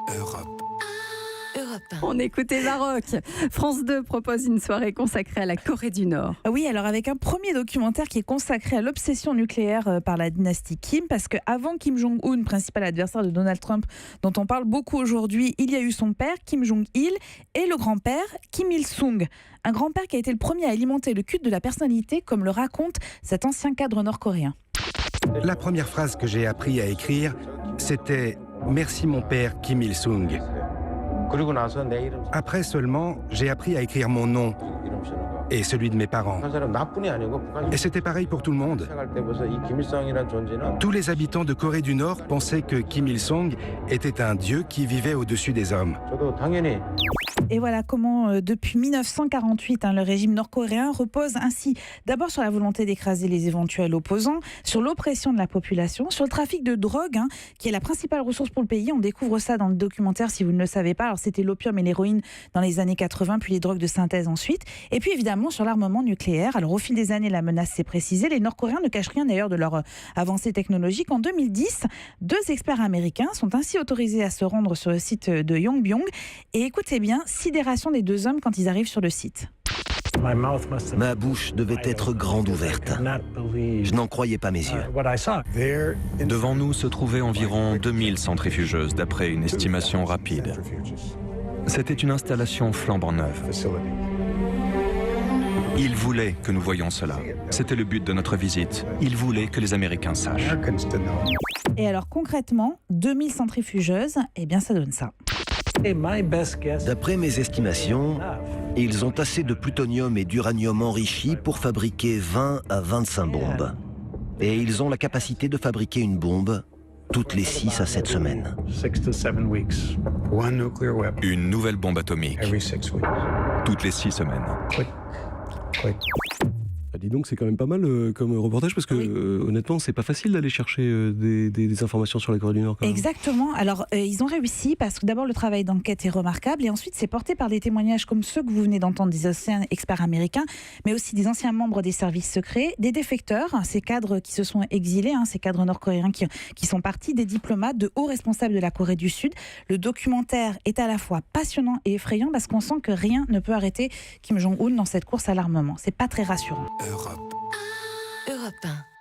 Europe. On écoutait Maroc. France 2 propose une soirée consacrée à la Corée du Nord. Oui, alors avec un premier documentaire qui est consacré à l'obsession nucléaire par la dynastie Kim, parce qu'avant Kim Jong-un, principal adversaire de Donald Trump, dont on parle beaucoup aujourd'hui, il y a eu son père, Kim Jong-il, et le grand-père, Kim Il-sung. Un grand-père qui a été le premier à alimenter le culte de la personnalité, comme le raconte cet ancien cadre nord-coréen. La première phrase que j'ai appris à écrire, c'était « Merci mon père Kim Il-sung ». Après seulement, j'ai appris à écrire mon nom et celui de mes parents. Et c'était pareil pour tout le monde. Tous les habitants de Corée du Nord pensaient que Kim Il-sung était un dieu qui vivait au-dessus des hommes. Et voilà comment, depuis 1948, le régime nord-coréen repose ainsi d'abord sur la volonté d'écraser les éventuels opposants, sur l'oppression de la population, sur le trafic de drogue, qui est la principale ressource pour le pays. On découvre ça dans le documentaire si vous ne le savez pas. Alors c'était l'opium et l'héroïne dans les années 80, puis les drogues de synthèse ensuite. Et puis évidemment sur l'armement nucléaire. Alors au fil des années, la menace s'est précisée. Les Nord-Coréens ne cachent rien d'ailleurs de leur avancée technologique. En 2010, 2 experts américains sont ainsi autorisés à se rendre sur le site de Yongbyon. Et écoutez bien, sidération des 2 hommes quand ils arrivent sur le site. Ma bouche devait être grande ouverte. Je n'en croyais pas mes yeux. Devant nous se trouvaient environ 2000 centrifugeuses, d'après une estimation rapide. C'était une installation flambant neuve. Ils voulaient que nous voyions cela. C'était le but de notre visite. Ils voulaient que les Américains sachent. Et alors concrètement, 2000 centrifugeuses, eh bien ça donne ça. D'après mes estimations, ils ont assez de plutonium et d'uranium enrichi pour fabriquer 20 à 25 bombes. Et ils ont la capacité de fabriquer une bombe toutes les 6 à 7 semaines. Une nouvelle bombe atomique, toutes les 6 semaines. Ah, dis donc, c'est quand même pas mal comme reportage parce que honnêtement, c'est pas facile d'aller chercher des informations sur la Corée du Nord. Quand même. Exactement. Alors, ils ont réussi parce que d'abord, le travail d'enquête est remarquable et ensuite, c'est porté par des témoignages comme ceux que vous venez d'entendre des anciens experts américains, mais aussi des anciens membres des services secrets, des défecteurs, ces cadres qui se sont exilés, ces cadres nord-coréens qui sont partis, des diplomates, de hauts responsables de la Corée du Sud. Le documentaire est à la fois passionnant et effrayant parce qu'on sent que rien ne peut arrêter Kim Jong-un dans cette course à l'armement. C'est pas très rassurant. Europe. Europe 1.